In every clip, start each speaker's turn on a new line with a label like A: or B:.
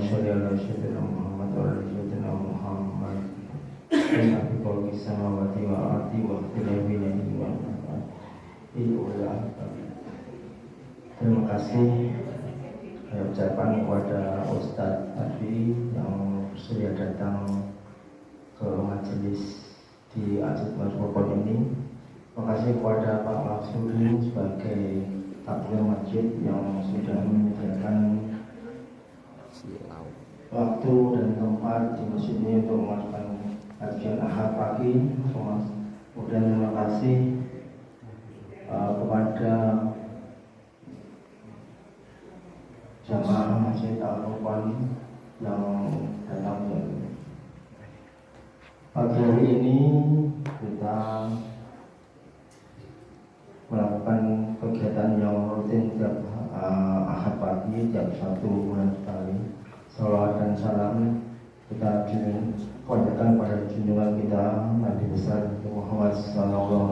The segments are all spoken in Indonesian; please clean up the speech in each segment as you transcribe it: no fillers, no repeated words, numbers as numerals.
A: sholli ala sayyidina Muhammad wa ala sayyidina Muhammad. Inna fi khalqis samawati wal ardi wa ikhtilafil laili wan nahar. Terima kasih ucapan kepada Ustadz Arfi yang sudah datang ke majelis di Aceh Metropolitan ini. Terima kasih kepada Pak Maksudin sebagai takmir masjid yang sudah menyediakan waktu dan tempat di masjid ini untuk melakukan kajian Ahad pagi. Kemudian terima kasih kepada jamaah Masjid Al-Rukwan yang datang dari pagi hari ini. Kita melakukan kegiatan yang rutin tiap Ahad pagi, tiap 1 bulan sekali. Salawat dan salam kita panjatkan pada junjungan kita Nabi besar Muhammad SAW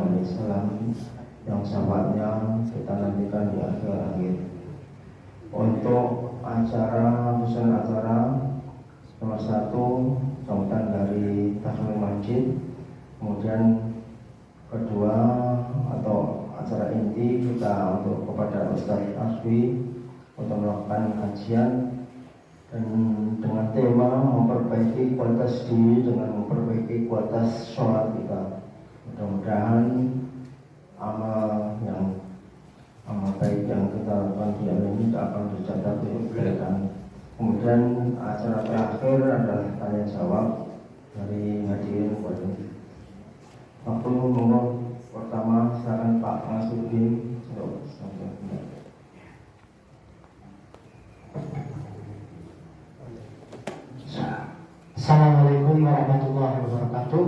A: yang syafaatnya kita nantikan di akhir-akhir. Untuk susunan acara nomor 1 sambutan dari takmir masjid, kemudian kedua atau acara inti kita untuk kepada Ustadz Aswi untuk melakukan kajian dan dengan tema memperbaiki kualitas diri dengan memperbaiki kualitas sholat kita. Mudah-mudahan amal baik yang kita lakukan di hari ini akan tercatat untuk kebaikan. Kemudian acara terakhir adalah tanya jawab dari hadirin kepada waktu nomor pertama. Silakan Pak Masudin untuk sampaikan.
B: Assalamualaikum warahmatullahi wabarakatuh.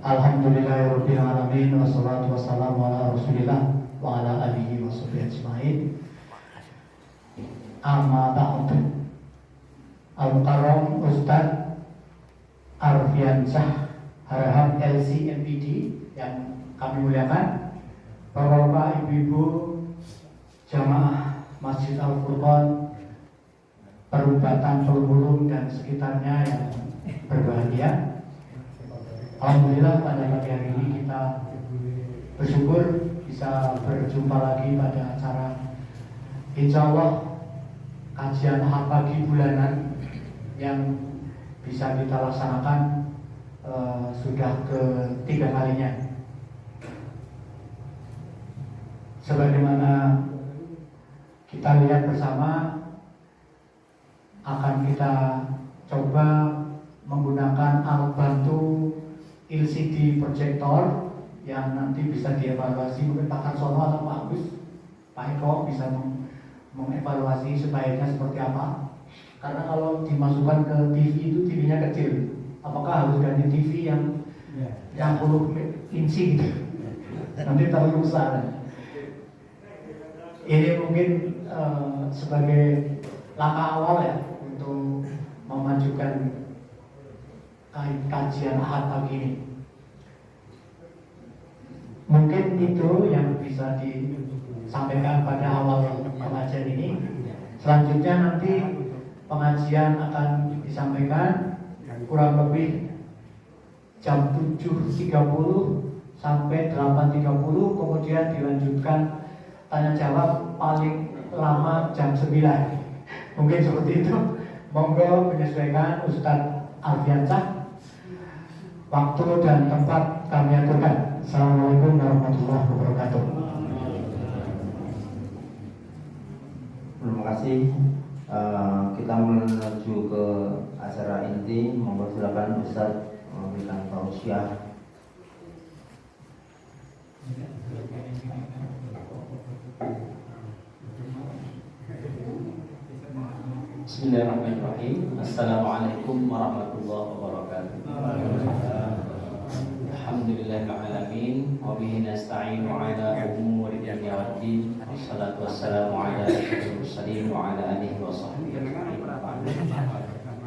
B: Alhamdulillahirabbil alamin wassalatu wassalamu ala Rasulillah wa ala alihi washabbihi ajmain. Amma ba'd. Al-Mukarram Ustadz Arfiansyah Harahap LCMPD yang kami muliakan, Bapak-bapak, ibu-ibu jamaah Masjid Al-Furqan Perubatan Pelubulung dan sekitarnya yang berbahagia. Alhamdulillah pada pagi hari ini kita bersyukur bisa berjumpa lagi pada acara insya Allah kajian Ahad pagi bulanan yang bisa kita laksanakan sudah ketiga kalinya. Sebagaimana kita lihat bersama, akan kita coba menggunakan alat bantu LCD projector yang nanti bisa dievaluasi. Mungkin Pak Karsono atau Pak Agus, Pak Eko bisa mengevaluasi sebaiknya seperti apa. Karena kalau dimasukkan ke TV itu TV-nya kecil, apakah harus ganti TV yang 10 inci gitu? Nanti terlalu besar. Ini mungkin sebagai langkah awal ya untuk memajukan kajian Ahad pagi ini. Mungkin itu yang bisa disampaikan pada awal pengajian ini. Selanjutnya nanti pengajian akan disampaikan kurang lebih jam 7.30 sampai 8.30, kemudian dilanjutkan tanya jawab paling lama jam 9. Mungkin seperti itu. Monggo menyesuaikan Ustadz Arfiansyah. Waktu dan tempat kami aturkan. Assalamualaikum warahmatullahi wabarakatuh.
A: Terima kasih. Kita menuju ke acara inti. Monggo silakan Ustadz memberikan tausiah.
C: Bismillahirrahmanirrahim. Assalamualaikum warahmatullahi wabarakatuh. Alhamdulillahirrahmanirrahim. Wabihi nasta'inu ala umuri dunya waddin. Wassalatu wassalamu ala asyrafil mursalin wa ala alihi wa sahbihi ajma'in.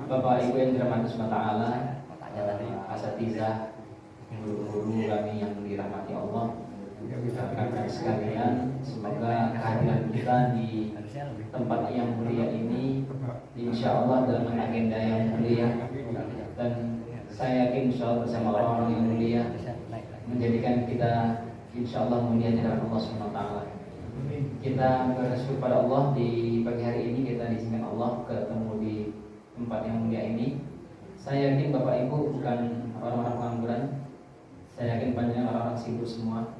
C: Bapak Ibu yang dirahmati Allah, asatizah, guru-guru kami yang dirahmati Allah, rekan-rekan sekalian, semoga kehadiran kita di tempat yang mulia ini, insya Allah dalam agenda yang mulia, dan saya yakin insya Allah bersama orang-orang yang mulia menjadikan kita insya Allah mulia di hadapan Allah SWT. Kita bersyukur pada Allah di pagi hari ini kita diizinkan Allah ketemu di tempat yang mulia ini. Saya yakin Bapak Ibu bukan orang-orang pengangguran. Saya yakin banyak orang-orang sibuk semua.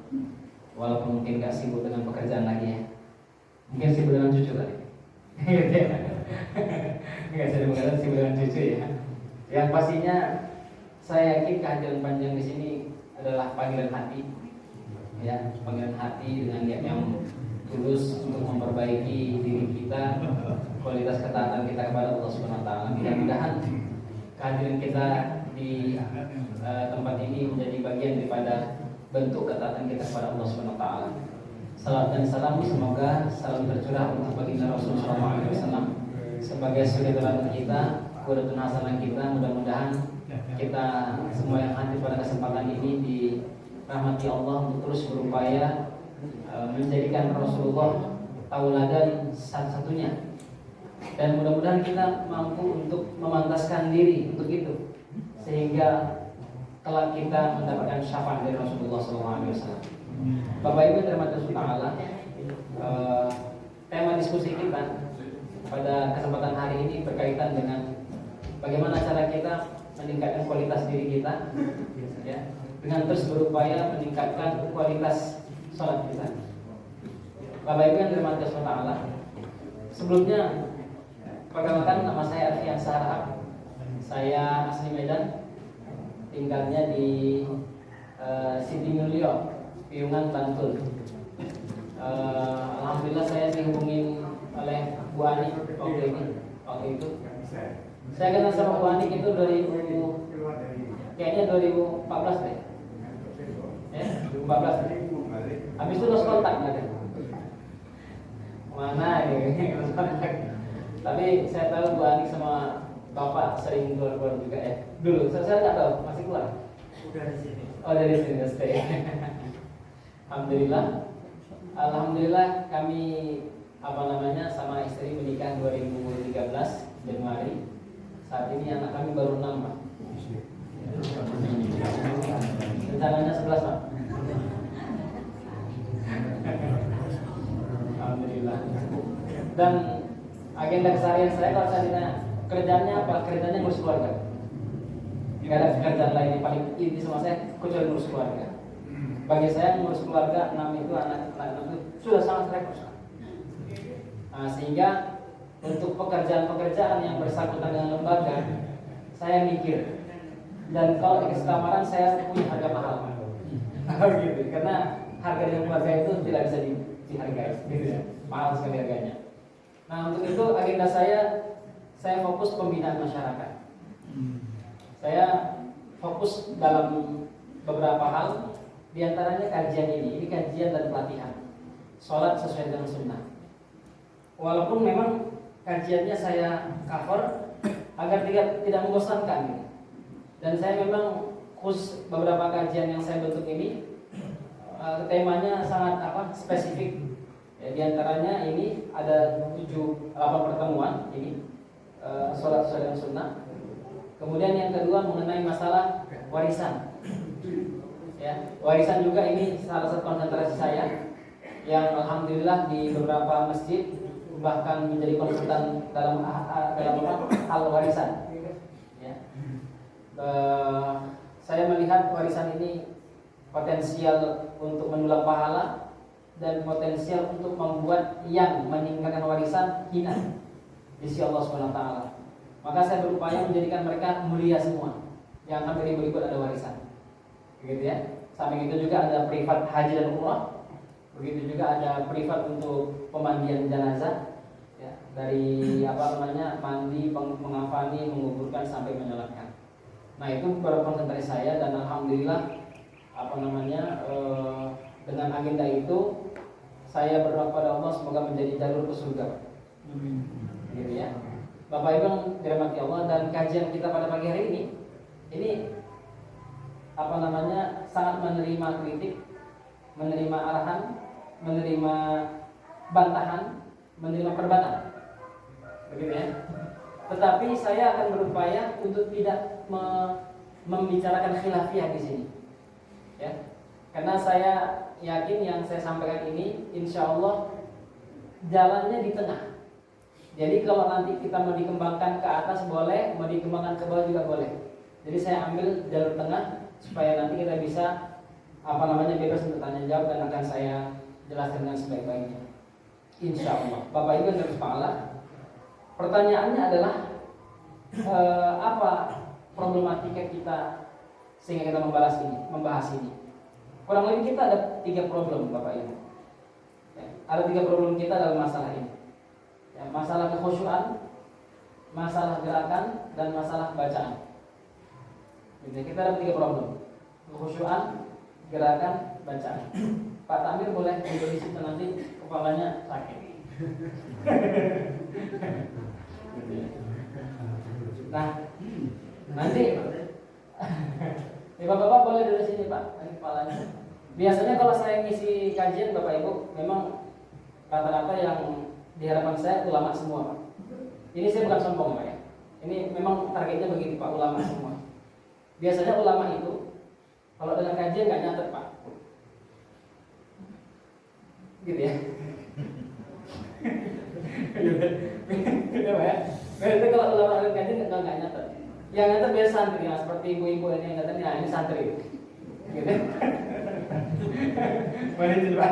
C: Walaupun mungkin gak sibuk dengan pekerjaan lagi ya. Mungkin sibuk dengan cucu tadi. Enggak sibuk dengan cucu ya. Yang pastinya saya yakin kehadiran panjang di sini adalah panggilan hati. Ya, panggilan hati dengan niat yang tulus untuk memperbaiki diri kita, kualitas ketaatan kita kepada Allah Subhanahu wa taala. Mudah-mudahan kehadiran kita di tempat ini menjadi bagian daripada bentuk ketaatan kita kepada Allah Subhanahu wa taala. Salam dan salam semoga selalu tercurah untuk baginda Rasulullah SAW sebagai suri teladan kita, qudwatun hasanah kita. Mudah-mudahan kita semua yang hadir pada kesempatan ini dirahmati Allah untuk terus berupaya menjadikan Rasulullah tauladan satu-satunya, dan mudah-mudahan kita mampu untuk memantaskan diri untuk itu sehingga kelak kita mendapatkan syafaat dari Rasulullah SAW. Bapak Ibu terima kasih Allah. Tema diskusi kita pada kesempatan hari ini berkaitan dengan bagaimana cara kita meningkatkan kualitas diri kita, ya, dengan terus berupaya meningkatkan kualitas sholat kita. Bapak Ibu yang terima kasih Allah. Sebelumnya perkenalkan, nama saya Arfian Sarahab. Saya asli Medan, tinggalnya di Siti Mulyo, Piungan, Bantul. Alhamdulillah saya dihubungin oleh Bu Ani waktu itu. Saya kenal sama Bu Ani itu kayaknya 2014 deh. Ya, 2014. Habis itu lost kontak nggak ada. Mana ya? Tapi saya tahu Bu Ani sama Bapak sering keluar juga ya. Dulu saya nggak tahu masih keluar.
D: Udah di sini.
C: Oh dari sini stay. Alhamdulillah kami sama istri menikah 2013 Januari. Saat ini anak kami baru 6 Pak. Rencananya 11 Pak. Alhamdulillah. Dan agenda keseharian saya kalau saya ditanya kerjanya apa? Kerjanya ngurus keluarga. Gak ada pekerjaan lain yang paling inti sama saya kecuali ngurus keluarga. Bagi saya ngurus keluarga 6 itu anak itu sudah sangat repot. Nah, sehingga untuk pekerjaan-pekerjaan yang bersangkutan dengan lembaga saya mikir, dan kalau di keselamaran saya punya harga mahal. Gitu. Karena harga dengan keluarga itu tidak bisa dihargai, gitu ya. Mahal sekali harganya. Nah, untuk itu agenda saya fokus pembinaan masyarakat. Saya fokus dalam beberapa hal, diantaranya kajian ini kajian dan pelatihan sholat sesuai dengan sunnah. Walaupun memang kajiannya saya cover agar tidak membosankan, dan saya memang khusus beberapa kajian yang saya bentuk ini temanya sangat spesifik. Ya, diantaranya ini ada 7-8 pertemuan ini sholat sesuai dengan sunnah. Kemudian yang kedua mengenai masalah warisan. Ya, warisan juga ini salah satu konsentrasi saya yang alhamdulillah di beberapa masjid bahkan menjadi konsultan dalam hal warisan. Ya. Saya melihat warisan ini potensial untuk mendulang pahala dan potensial untuk membuat yang meninggalkan warisan hina di sisi Allah Subhanahu wa taala. Maka saya berupaya menjadikan mereka mulia semua. Yang akan dari berikut ada warisan. Begitu ya. Samping itu juga ada privat haji dan umrah. Begitu juga ada privat untuk pemandian jenazah. Ya, dari mandi, mengafani, menguburkan sampai menyolatkan. Nah, itu konsentrasi saya, dan alhamdulillah dengan agenda itu saya berdoa kepada Allah semoga menjadi jalur ke surga. Gitu ya. Bapak Ibu yang dirahmati Allah, dan kajian kita pada pagi hari ini sangat menerima kritik, menerima arahan, menerima bantahan, menerima perbatan. Begitu ya. Tetapi saya akan berupaya untuk tidak membicarakan khilafiyah di sini. Ya. Karena saya yakin yang saya sampaikan ini insya Allah jalannya di tengah. Jadi kalau nanti kita mau dikembangkan ke atas boleh, mau dikembangkan ke bawah juga boleh. Jadi saya ambil jalur tengah supaya nanti kita bisa bebas untuk tanya jawab dan akan saya jelaskan dengan sebaik-baiknya. Insya Allah. Bapak Ibu yang harus pahala. Pertanyaannya adalah apa problematika kita sehingga kita membahas ini. Kurang lebih kita ada 3 problem Bapak Ibu. Ya, ada 3 problem kita dalam masalah ini. Ya, masalah kekhusyuan, masalah gerakan, dan masalah bacaan. Jadi kita ada 3 problem: kekhusyuan, gerakan, bacaan. Pak Tamir boleh duduk di situ, nanti kepalanya sakit. Nah, nanti Bapak-bapak boleh duduk di sini Pak, nanti kepalanya. Biasanya kalau saya ngisi kajian Bapak Ibu, memang rata-rata yang di hadapan saya ulama semua Pak. Ini saya bukan sombong Pak ya. Ini memang targetnya begitu Pak, ulama semua. Biasanya ulama itu kalau dengan kajian nggak nyatet Pak. Gitu ya. Gitu Pak ya. Biasanya kalau ulama dengan kajian nggak nyatet. Yang nyatet biasa santri, ya, seperti ibu-ibu ini yang nyatet, nah ini santri. Gitu. Mari dulu Pak.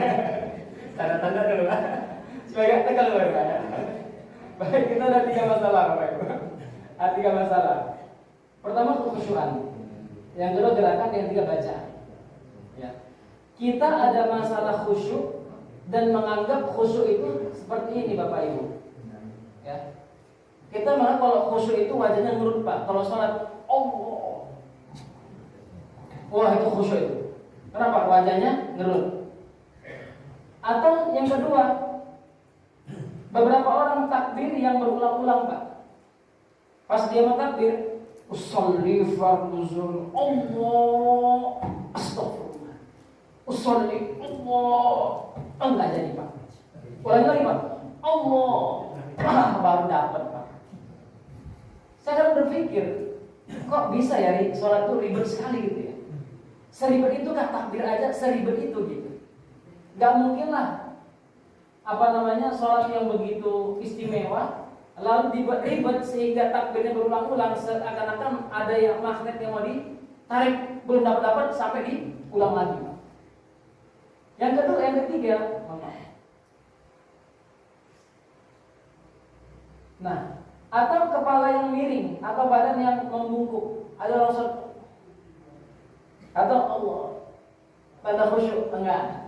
C: Tanda-tanda dulu Pak. Sebagai tegal Pak. Baik, kita ada 3 masalah Bapak Ibu. Ada 3 masalah. Pertama kekhusyuan. Yang kedua gerakan, yang ketiga baca. Ya. Kita ada masalah khusyuk dan menganggap khusyuk itu seperti ini Bapak Ibu. Ya. Kita menganggap kalau khusyuk itu wajahnya nurut Pak. Kalau sholat, Allah. Wah itu khusyuk itu. Kenapa? Wajahnya ngerut. Atau yang kedua, beberapa orang takbir yang berulang-ulang Pak. Pas dia mau takbir, usolli fardhu zuhur, Allah, astagfirullah. Usolli, Allah, enggak jadi Pak. Ulangi lagi Pak, Allah, baru dapat Pak. Saya kan berpikir, kok bisa ya sholat itu ribet sekali gitu ya. Seribet itu kah takbir aja, seribet itu gitu. Gak mungkin lah sholat yang begitu istimewa lalu dibuat ribet sehingga takbirnya berulang-ulang, seakan-akan ada yang magnet yang mau ditarik belum dapat sampai diulang lagi. Yang kedua, yang ketiga, nah, atau kepala yang miring atau badan yang membungkuk, ada rasa atau Allah pada khusyuk enggak.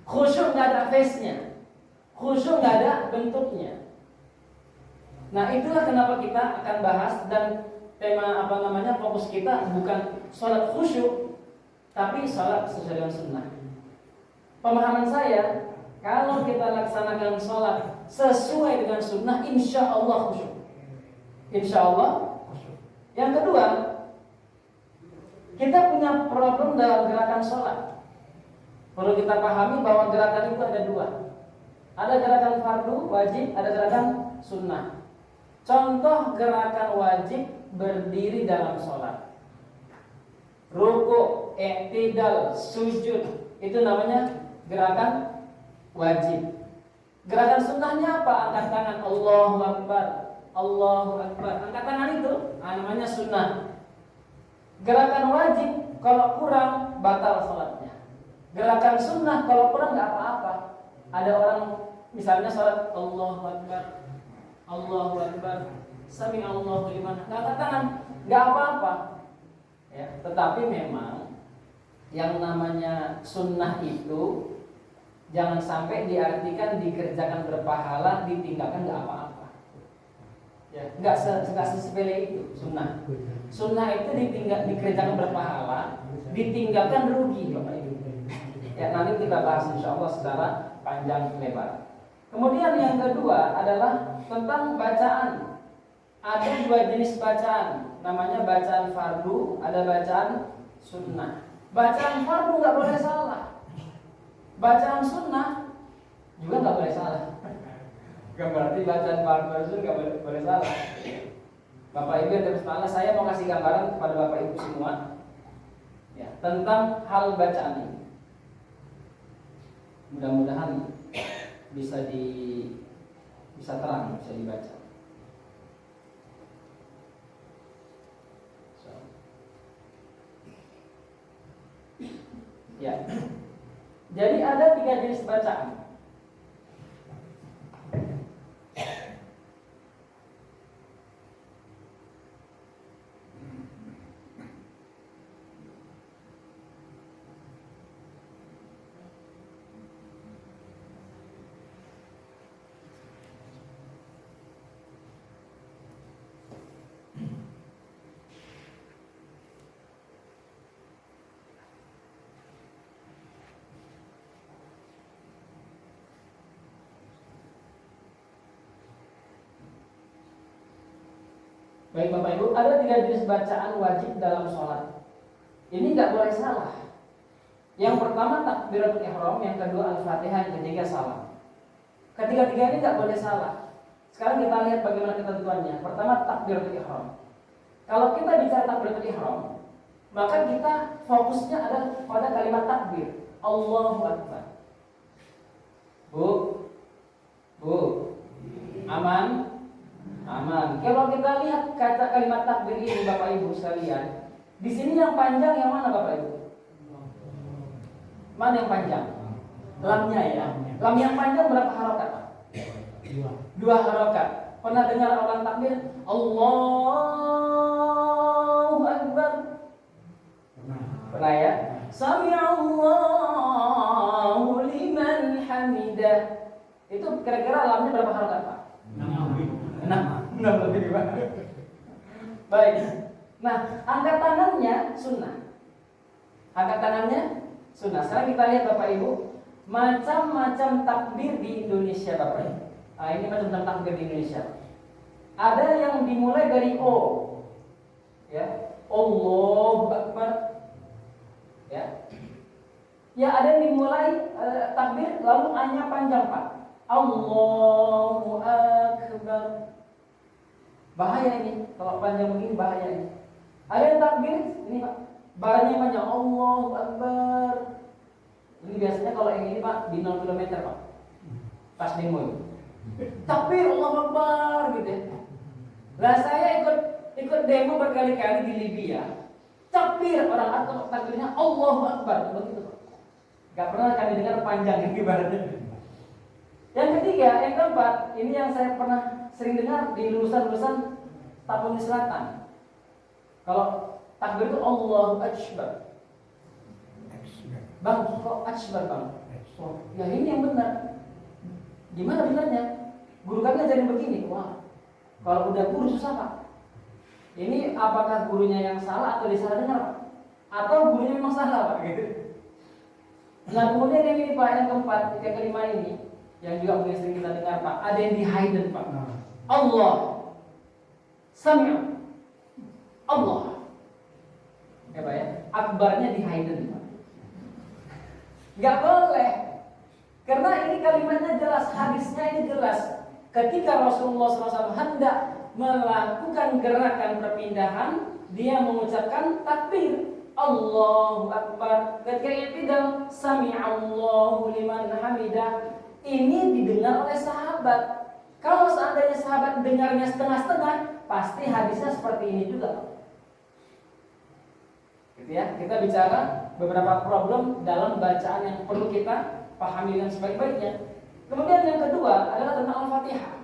C: Khusyuk nggak ada face-nya, khusyuk nggak ada bentuknya. Nah itulah kenapa kita akan bahas, dan tema fokus kita bukan sholat khusyuk, tapi sholat sesuai dengan sunnah. Pemahaman saya, kalau kita laksanakan sholat sesuai dengan sunnah, insya Allah khusyuk. Insya Allah khusyuk. Yang kedua, kita punya problem dalam gerakan sholat. Perlu kita pahami bahwa gerakan itu ada 2. Ada gerakan fardu wajib, ada gerakan sunnah. Contoh gerakan wajib berdiri dalam sholat. Ruku, i'tidal, sujud, itu namanya gerakan wajib. Gerakan sunnahnya apa? Angkat tangan, Allahu Akbar, Allahu Akbar. Angkat tangan itu namanya sunnah. Gerakan wajib kalau kurang batal sholatnya. Gerakan sunnah kalau kurang nggak apa-apa. Ada orang misalnya sholat Allahu Akbar, Allahu Akbar, Sami Allahu liman, angkat tangan, nggak apa-apa. Ya, tetapi memang yang namanya sunnah itu jangan sampai diartikan dikerjakan berpahala, ditinggalkan nggak apa-apa. Ya, nggak sesepele itu sunnah. Sunnah itu dikerjakan berpahala, ditinggalkan rugi, Bapak Ibu. Ya, nanti kita bahas insya Allah secara panjang lebar. Kemudian yang kedua adalah tentang bacaan. Ada 2 jenis bacaan, namanya bacaan fardu, ada bacaan sunnah. Bacaan fardu nggak boleh salah. Bacaan sunnah juga nggak Bukan berarti bacaan Pak Rasul nggak boleh salah. Bapak Ibu yang terus saya mau kasih gambaran kepada Bapak Ibu semua ya, tentang hal bacaan ini. Mudah-mudahan bisa terang, bisa dibaca. Ya. Jadi ada 3 jenis bacaan. Baik Bapak Ibu, ada 3 jenis bacaan wajib dalam sholat. Ini nggak boleh salah. Yang pertama takbiratul ihram, yang kedua al-fatihah, yang ketiga salam. Ketiga-tiga ini nggak boleh salah. Sekarang kita lihat bagaimana ketentuannya. Pertama takbiratul ihram. Kalau kita bicara takbiratul ihram, maka kita fokusnya adalah pada kalimat takbir. Allahu Akbar. Bu, aman. Aman. Kalau kita lihat kata kalimat takbir ini Bapak Ibu sekalian, di sini yang panjang yang mana Bapak Ibu? Mana yang panjang? Lamnya ya. Lam yang panjang berapa harokat Pak? 2 harokat. Pernah dengar orang takbir? Allahu Akbar. Pernah ya? Sami'allahu liman hamidah. Itu kira-kira lamnya berapa harokat Pak? 6 lebih Pak. Baik. Nah, angkat tangannya sunnah. Angkat tangannya sunnah. Sekarang kita lihat Bapak Ibu, macam-macam takbir di Indonesia Bapak Ibu. Nah, ini macam-macam takbir di Indonesia. Ada yang dimulai dari O. Ya. Allahu Akbar. Ya. Ya, ada yang dimulai takbir lalu A-nya panjang Pak. Allahu Akbar. Bahaya ini, kalau panjang begini bahaya ini. Ada yang takbir, ini Pak, barangnya panjang, Allahu Akbar. Ini biasanya kalau yang ini Pak, di 0 km Pak, pas demo. Takbir, Allahu Akbar, gitu ya. Lah saya ikut demo berkali-kali di Libya. Takbir, orang atau takbirnya Allahu Akbar, begitu Pak. Gak pernah kami dengar panjang ini ibaratnya. Yang ketiga, yang keempat, ini yang saya pernah sering dengar di lulusan-lulusan Tapanuli Selatan. Kalau takbir itu Allahu Akbar. Bang, kok Akbar Bang? Oh, ya ini yang benar. Gimana benarnya? Guru kami ngajarin begini. Wah, kalau udah guru susah Pak. Ini apakah gurunya yang salah atau disalah dengar Pak? Atau gurunya memang salah Pak? Gitu. Nah kemudian yang ini Pak, yang keempat, yang kelima ini, yang juga mungkin sering kita dengar Pak, ada yang di hidden Pak. Allah Sami' Allah. Ya Pak ya, akbarnya di hidden Pak. Gak boleh. Karena ini kalimatnya jelas, hadisnya ini jelas. Ketika Rasulullah SAW hendak melakukan gerakan perpindahan, dia mengucapkan takbir Allahu Akbar. Ketika i'tidal Sami'allahu liman hamidah. Ini didengar oleh sahabat. Kalau seandainya sahabat dengarnya setengah-setengah, pasti hadisnya seperti ini juga. Gitu ya. Kita bicara beberapa problem dalam bacaan yang perlu kita pahami dengan sebaik-baiknya. Kemudian yang kedua adalah tentang Al-Fatihah.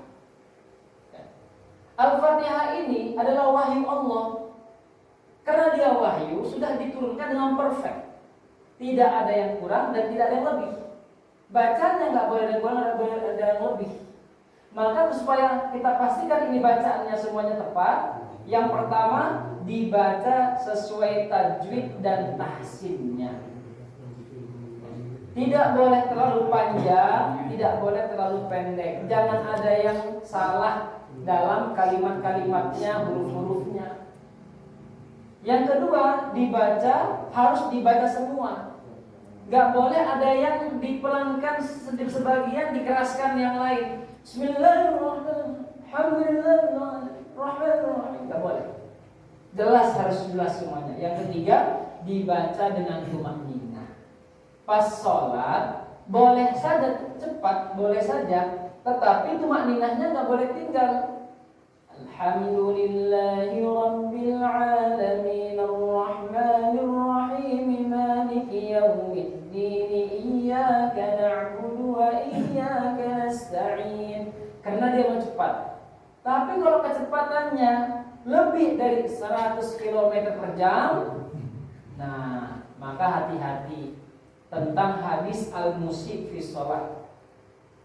C: Al-Fatihah ini adalah wahyu Allah. Karena dia wahyu, sudah diturunkan dengan perfect. Tidak ada yang kurang dan tidak ada yang lebih. Bacanya nggak boleh ada yang kurang, nggak boleh ada yang lebih. Maka supaya kita pastikan ini bacaannya semuanya tepat, yang pertama dibaca sesuai tajwid dan tahsinnya. Tidak boleh terlalu panjang, tidak boleh terlalu pendek. Jangan ada yang salah dalam kalimat-kalimatnya, huruf-hurufnya. Yang kedua, harus dibaca semua.
D: Nggak boleh ada yang dipelankan sebagian, dikeraskan yang lain. Bismillahirrahmanirrahim. Alhamdulillahirrahmanirrahim. Nggak boleh. Jelas, harus jelas semuanya. Yang ketiga, dibaca dengan tumakninah. Pas sholat boleh saja cepat, boleh saja, tetapi tumakninahnya nggak boleh tinggal. Alhamdulillahi rabbil alamin arrahmanir rahim maliki yaumiddin iyyaka na'budu wa iyyaka nasta'in. Karena dia mau cepat. Tapi kalau kecepatannya lebih dari 100 km per jam, nah maka hati-hati tentang hadis al-musyi fi sholat.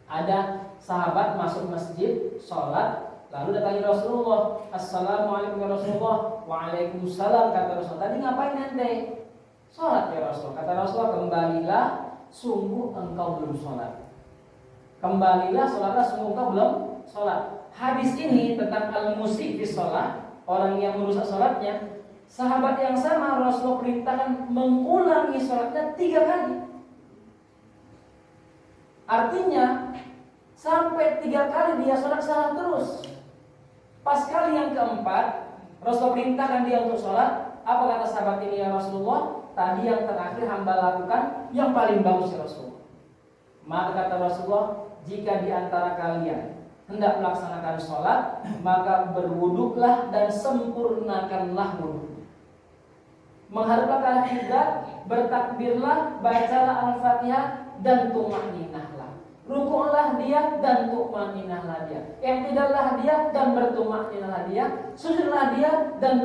D: Ada sahabat masuk masjid sholat, lalu datangi Rasulullah. Assalamualaikum ya Rasulullah. Waalaikumsalam, kata Rasulullah. Tadi ngapain ente? Sholat ya Rasulullah. Kata Rasulullah, kembalilah, sungguh engkau belum sholat. Kembalilah, sholatlah, sungguh engkau belum sholat. Hadis ini tentang al-musyi fi sholat, orang yang merusak sholatnya. Sahabat yang sama Rasulullah perintahkan mengulangi sholatnya 3 kali. Artinya sampai 3 kali dia sholat salah terus. Pas kali yang keempat Rasulullah perintahkan dia untuk sholat. Apa kata sahabat ini ya Rasulullah? Tadi yang terakhir hamba lakukan yang paling bagus ya Rasulullah. Maka kata Rasulullah, jika di antara kalian hendak melaksanakan sholat, maka berwuduklah dan sempurnakanlah wudhu. Menghadaplah ke arah kiblat, bertakbirlah, bacalah Al-Fatihah dan tumakninahlah. Rukuklah dia dan tumakninahlah dia. I'tidallah dia dan bertumakninahlah dia. Sujudlah dia dan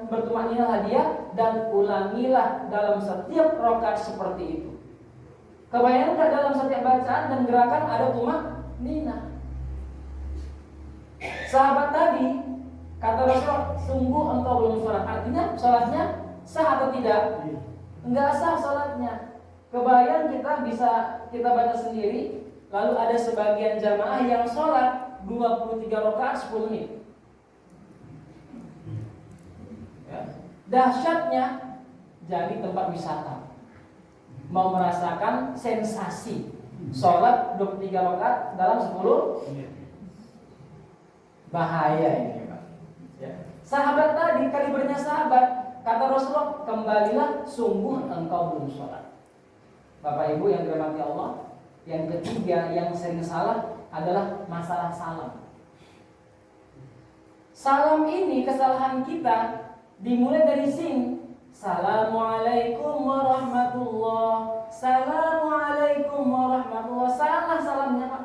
D: bertumakninahlah dia, dan ulangilah dalam setiap rakaat seperti itu. Kebayangkan dalam setiap bacaan dan gerakan ada tumakninah. Sahabat tadi kata Rasulullah, sungguh engkau belum sholat. Artinya sholatnya sah atau tidak? Enggak sah sholatnya. Kebayang kita baca sendiri, lalu ada sebagian jamaah yang sholat 23 rakaat 10 menit. Ya. Dahsyatnya jadi tempat wisata. Mau merasakan sensasi sholat 23 rakaat dalam 10 menit. Bahaya ini Pak. Ya. Sahabat tadi, kalibernya sahabat, kata Rasulullah, kembalilah, sungguh engkau belum sholat. Bapak Ibu yang dirahmati Allah, yang ketiga yang sering salah adalah masalah salam. Salam ini kesalahan kita dimulai dari sini. Assalamualaikum warahmatullah. Assalamualaikum warahmatullah. Salah salamnya Pak.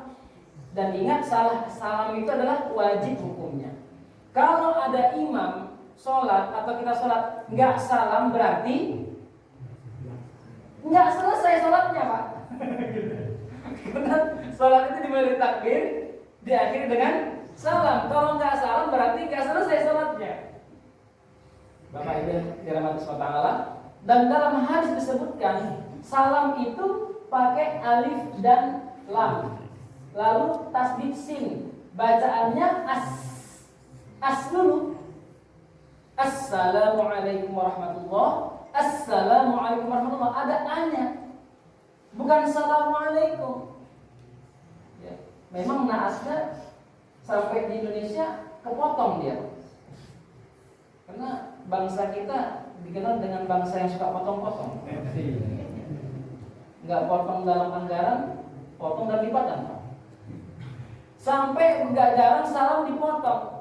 D: Dan ingat, salam itu adalah wajib hukumnya. Kalau ada imam sholat atau kita sholat nggak salam, berarti nggak selesai sholatnya Pak. Karena sholat itu dimulai dari takbir, diakhiri dengan salam. Kalau nggak salam berarti nggak selesai sholatnya. Bapak Ibu dirahmati Allah. Dan dalam hadis disebutkan salam itu pakai alif dan lam, lalu tasdid sin. Bacaannya as dulu. Assalamualaikum warahmatullah. Assalamualaikum warahmatullah. Ada A-nya, bukan assalamualaikum. Ya. Memang naasnya sampai di Indonesia kepotong dia. Karena bangsa kita dikenal dengan bangsa yang suka potong-potong. Nggak potong dalam anggaran, potong dan lipatan. Sampai nggak jarang salam dipotong.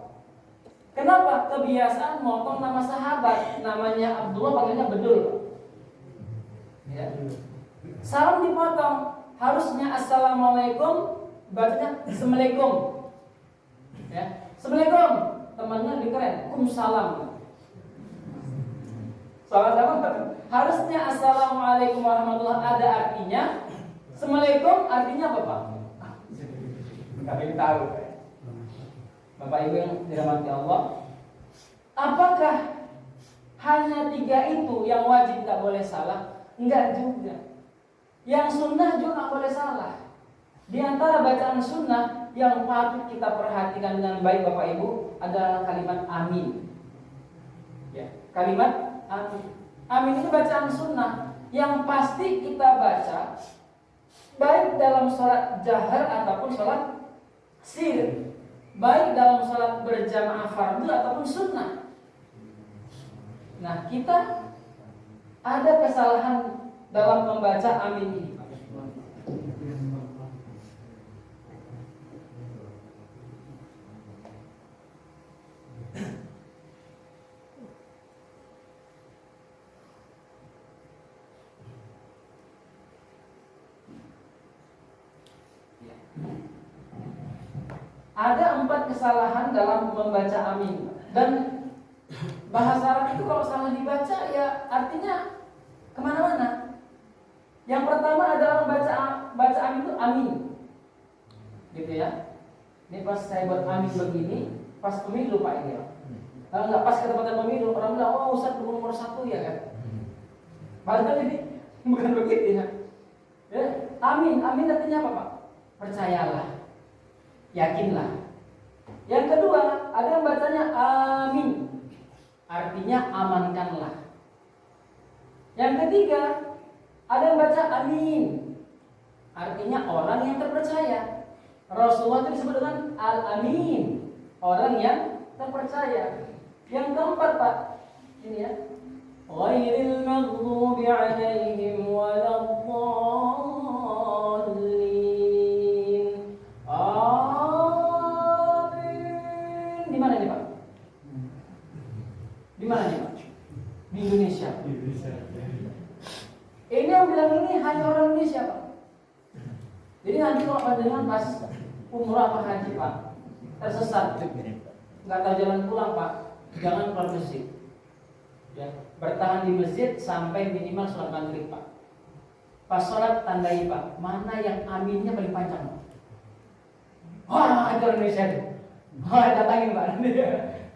D: Kenapa? Kebiasaan motong nama sahabat, namanya Abdullah, panggilnya Bedul. Ya. Salam dipotong, harusnya assalamualaikum, bacanya assalamualaikum. Ya, assalamualaikum, temannya lebih keren, kumsalam. Sama-sama. Harusnya assalamualaikum warahmatullahi ada artinya, assalamualaikum artinya apa Pak? Kami tahu. Bapak Ibu yang dirahmati Allah, apakah hanya 3 itu yang wajib tak boleh salah? Enggak juga. Yang sunnah juga tak boleh salah. Di antara bacaan sunnah yang patut kita perhatikan dengan baik Bapak Ibu adalah kalimat amin. Ya, kalimat amin. Amin itu bacaan sunnah. yang pasti kita baca baik dalam sholat jahar ataupun sholat sir, baik dalam sholat berjamaah fardu ataupun sunnah. Nah, kita ada kesalahan dalam membaca amin ini. Ada 4 kesalahan dalam membaca amin. Dan bahasa Arab itu kalau salah dibaca ya artinya kemana-mana. Yang pertama adalah baca amin itu amin, gitu ya. Ini pas saya buat amin begini, pas pemilu Pak ini ya. Kalau nggak pas ketempatan pemilu, orang bilang, oh Ustaz nomor 1 ya kan. Padahal ini bukan begitu ya. Amin artinya apa Pak? Percayalah, yakinlah. Yang kedua, ada yang bacanya amin, artinya amankanlah. Yang ketiga, ada yang baca amin, artinya orang yang terpercaya. Rasulullah itu disebut dengan al-amin, orang yang terpercaya. Yang keempat Pak, ini ya, ghairil maghdubi alaihim waladdallin. Amin. Di mana nih Pak? Di mana nih Pak? Di Indonesia. Ini yang bilang ini hanya orang Indonesia Pak. Jadi nanti kalau panjenengan pas umrah apa haji Pak, tersesat, nggak tahu jalan pulang Pak, jangan keluar masjid. Ya, bertahan di masjid sampai minimal sholat maghrib Pak. Pas sholat tandai Pak, mana yang aminnya paling panjang Pak? Wah, itu orang Indonesia itu. Wah, datangin Pak.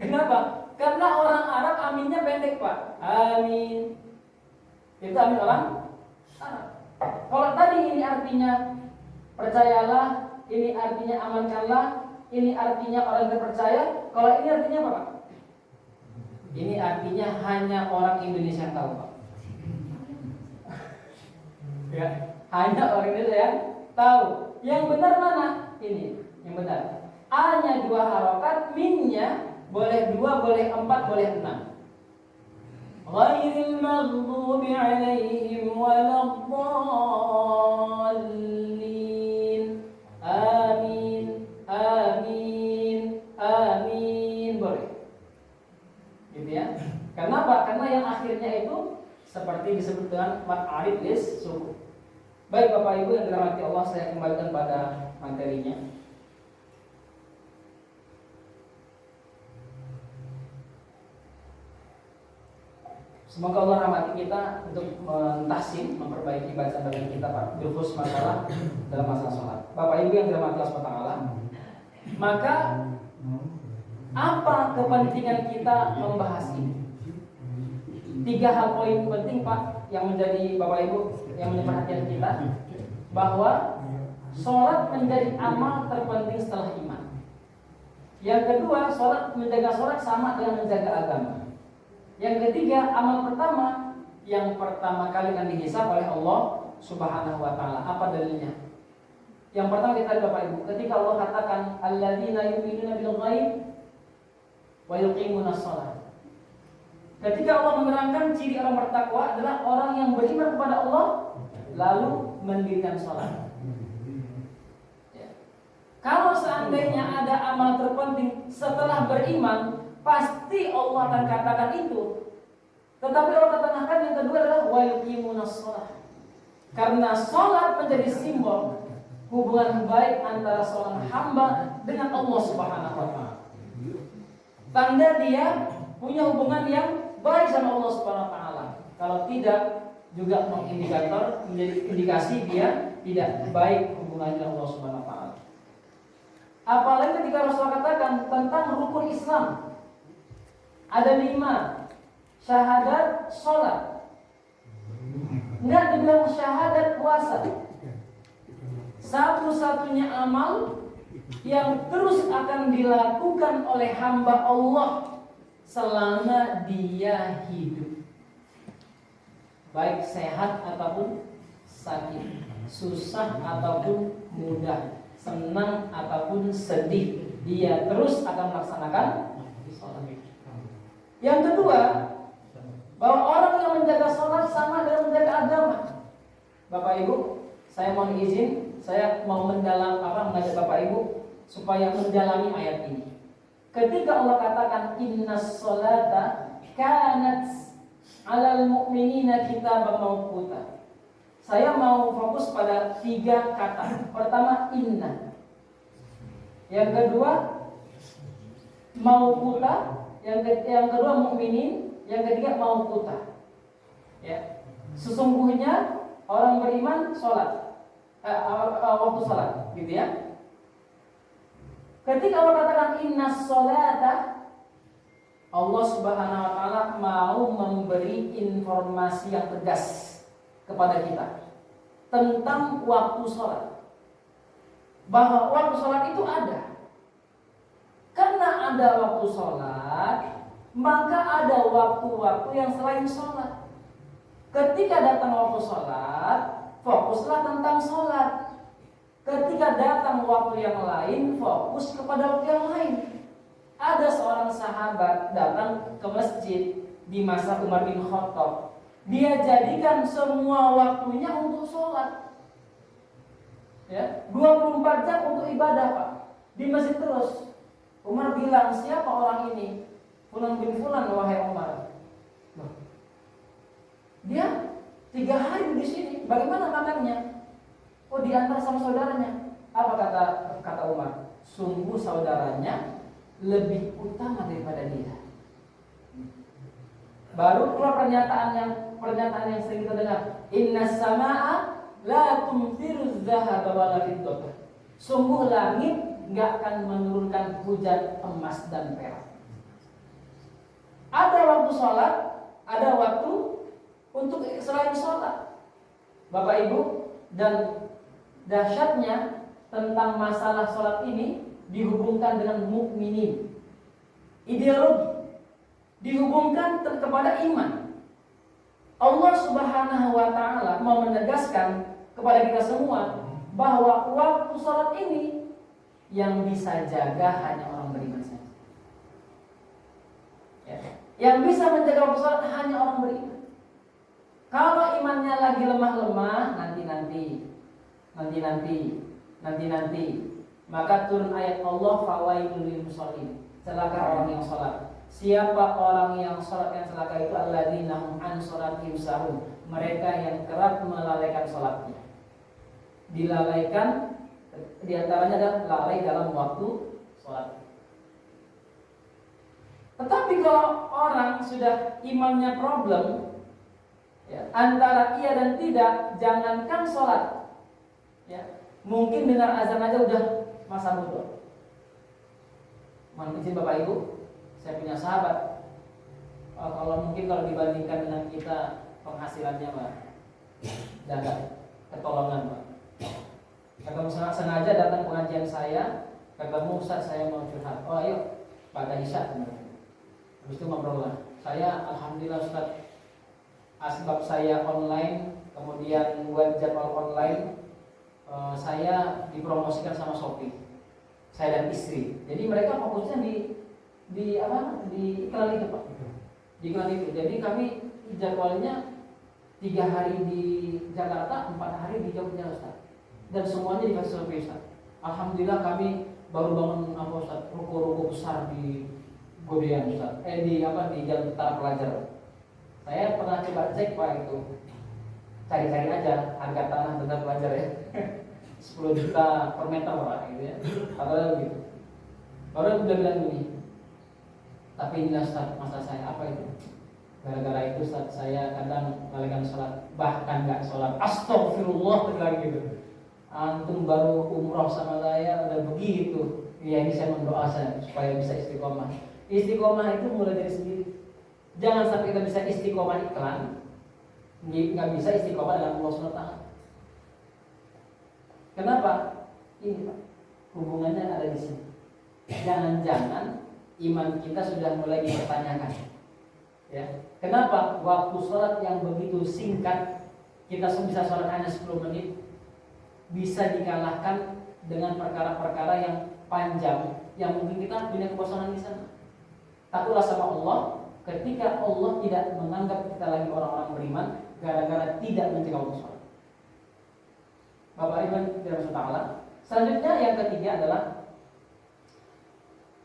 D: Kenapa? Karena orang Arab aminnya pendek Pak. Amin. Itu amin orang Arab. Kalau tadi ini artinya percayalah, ini artinya amankanlah, ini artinya orang terpercaya. Kalau ini artinya apa Pak? Ini artinya hanya orang Indonesia yang tahu Pak. Ya, hanya orang Indonesia yang tahu. Yang benar mana? Ini yang benar. A-nya 2 harokat, min-nya boleh 2, boleh 4, boleh 6. Ghairil maghdubi alaihim waladdallin. Amin, amin, amin. Boleh. Gitu ya. Kenapa? Karena yang akhirnya itu seperti disebut dengan mat arif lis suku. Baik Bapak Ibu yang dirahmati Allah, saya kembalikan pada materinya. Semoga Allah rahmati kita untuk mentahsin, memperbaiki bacaan kita Pak, khusus masalah dalam masalah sholat. Bapak Ibu yang dirahmati Allah SWT, maka apa kepentingan kita membahas ini? 3 hal poin penting Pak yang menjadi Bapak Ibu yang menjadi perhatian kita, bahwa sholat menjadi amal terpenting setelah iman. Yang kedua, menjaga sholat sama dengan menjaga agama. Yang ketiga, amal pertama yang pertama kali akan dihisab oleh Allah Subhanahu wa taala. Apa dalilnya? Yang pertama kita lihat Bapak Ibu, ketika Allah katakan alladzina yu'minuna bil ghaib wa yuqimunas shalah. Ketika Allah menerangkan ciri orang bertakwa adalah orang yang beriman kepada Allah lalu mendirikan salat. Ya. Kalau seandainya ada amal terpenting setelah beriman, pasti Allah akan katakan itu. Tetapi Allah katakan yang kedua adalah wa yuqimunas shalah. Karena salat menjadi simbol hubungan baik antara seorang hamba dengan Allah Subhanahu wa taala. Tanda dia punya hubungan yang baik sama Allah Subhanahu wa taala. Kalau tidak, juga mengindikator menjadi indikasi dia tidak baik hubungannya dengan Allah Subhanahu wa taala. Apalagi ketika Rasulullah katakan tentang rukun Islam. Ada 5, syahadat, sholat. Enggak dibilang syahadat puasa. Satu-satunya amal yang terus akan dilakukan oleh hamba Allah selama dia hidup.
C: baik sehat ataupun sakit, susah ataupun mudah, senang ataupun sedih, dia terus akan melaksanakan sholat. Yang kedua, bahwa orang yang menjaga sholat sama dengan menjaga agama. Bapak Ibu, saya mohon izin, saya mau mengajak Bapak Ibu supaya mendalami ayat ini. Ketika Allah katakan innas sholata kanat 'alal mu'minina kitaban mawquta. Saya mau fokus pada 3 kata. Pertama, inna. Yang kedua, mawquta. Yang kedua, mu'minin. Yang ketiga, mawquta. Ya. Sesungguhnya orang beriman sholat, waktu sholat, gitu ya. Ketika Allah katakan innas sholata, Allah Subhanahu wa taala mau memberi informasi yang tegas kepada kita tentang waktu sholat. Bahwa waktu sholat itu ada. Karena ada waktu sholat, maka ada waktu-waktu yang selain sholat. Ketika datang waktu sholat, fokuslah tentang sholat. Ketika datang waktu yang lain, fokus kepada waktu yang lain. Ada seorang sahabat datang ke masjid di masa Umar bin Khattab. Dia jadikan semua waktunya untuk sholat. Ya, 24 jam untuk ibadah, Pak. Di masjid terus. Umar bilang, siapa orang ini? Fulan bin Fulan, wahai Umar. Dia 3 hari di sini. Bagaimana makannya? Oh, diantar sama saudaranya. Apa kata Umar? Sungguh saudaranya lebih utama daripada dia. Baru keluar pernyataan yang sering kita dengar. Innas samaa la tumtiru dzahaba wala fiddata. Sungguh langit enggak akan menurunkan hujan emas dan perak. Ada waktu sholat, ada waktu untuk selain sholat. Bapak Ibu, dan dahsyatnya tentang masalah sholat ini dihubungkan dengan mukminin. Ideologi dihubungkan kepada iman. Allah Subhanahu wa taala mau menegaskan kepada kita semua bahwa waktu sholat ini yang bisa jaga hanya orang beriman saja. Ya. Yang bisa menjaga waktu sholat hanya orang beriman. Kalau imannya lagi lemah-lemah, nanti, maka turun ayat Allah, fawailul lil musallin. Celaka orang yang sholat. Siapa orang yang sholat yang celaka itu? Alladzina hum an sholatihim sahun. Mereka yang kerap melalaikan sholatnya. Dilalaikan, diantaranya adalah lalai dalam waktu sholat. Tetapi kalau orang sudah imannya problem, ya, antara iya dan tidak, jangankan sholat, ya, mungkin dengar azan aja udah masa bodoh. Mohon izin Bapak Ibu, saya punya sahabat. Kalau dibandingkan dengan kita penghasilannya, Pak, dapat ketolongan, Pak. Kalau sengaja datang pengajian saya, ketemu Ustaz, saya mau curhat. Oh ayo, pada Isya. Habis itu ngobrol lah. Saya alhamdulillah Ustaz, asbab saya online, kemudian buat jadwal online, saya dipromosikan sama Shopee. Saya dan istri. Jadi mereka fokusnya di iklan itu, Pak. Di iklan itu. Jadi kami jadwalnya 3 hari di Jakarta, 4 hari di Jogja, Ustaz. Dan semuanya dikasih Shopee, Ustaz. Alhamdulillah kami baru bangun Ustaz, ruko-ruko besar di Godean, Ustaz. Di Jalan Tentara Pelajar. Saya pernah coba cek, Pak, itu. Cari-cari aja harga tanah Tentara Pelajar ya. 10 juta per meter, Pak, gitu ya. Padahal begitu. Baru udah bilang gini. Tapi ini Ustaz, masa saya apa itu? Gara-gara itu Ustaz, saya kadang lalaikan sholat, bahkan gak sholat. Astagfirullah, lagi gitu. Antum baru umroh sama saya udah begitu. Ya ini saya mendoa saya supaya bisa istiqomah. Istiqomah itu mulai dari sendiri. Jangan sampai kita bisa istiqomah iklan, nggak bisa istiqomah dengan Allah SWT. Kenapa? Ini Pak, hubungannya ada di sini. Jangan-jangan iman kita sudah mulai dipertanyakan.
E: Ya, kenapa waktu sholat yang begitu singkat, kita bisa sholat hanya 10 menit, bisa dikalahkan dengan perkara-perkara yang panjang yang mungkin kita punya kebosanan di sana. Takutlah sama Allah ketika Allah tidak menganggap kita lagi orang-orang beriman gara-gara tidak mencegah waktu sholat. Bapak Ibu dan Saudara, selanjutnya yang ketiga adalah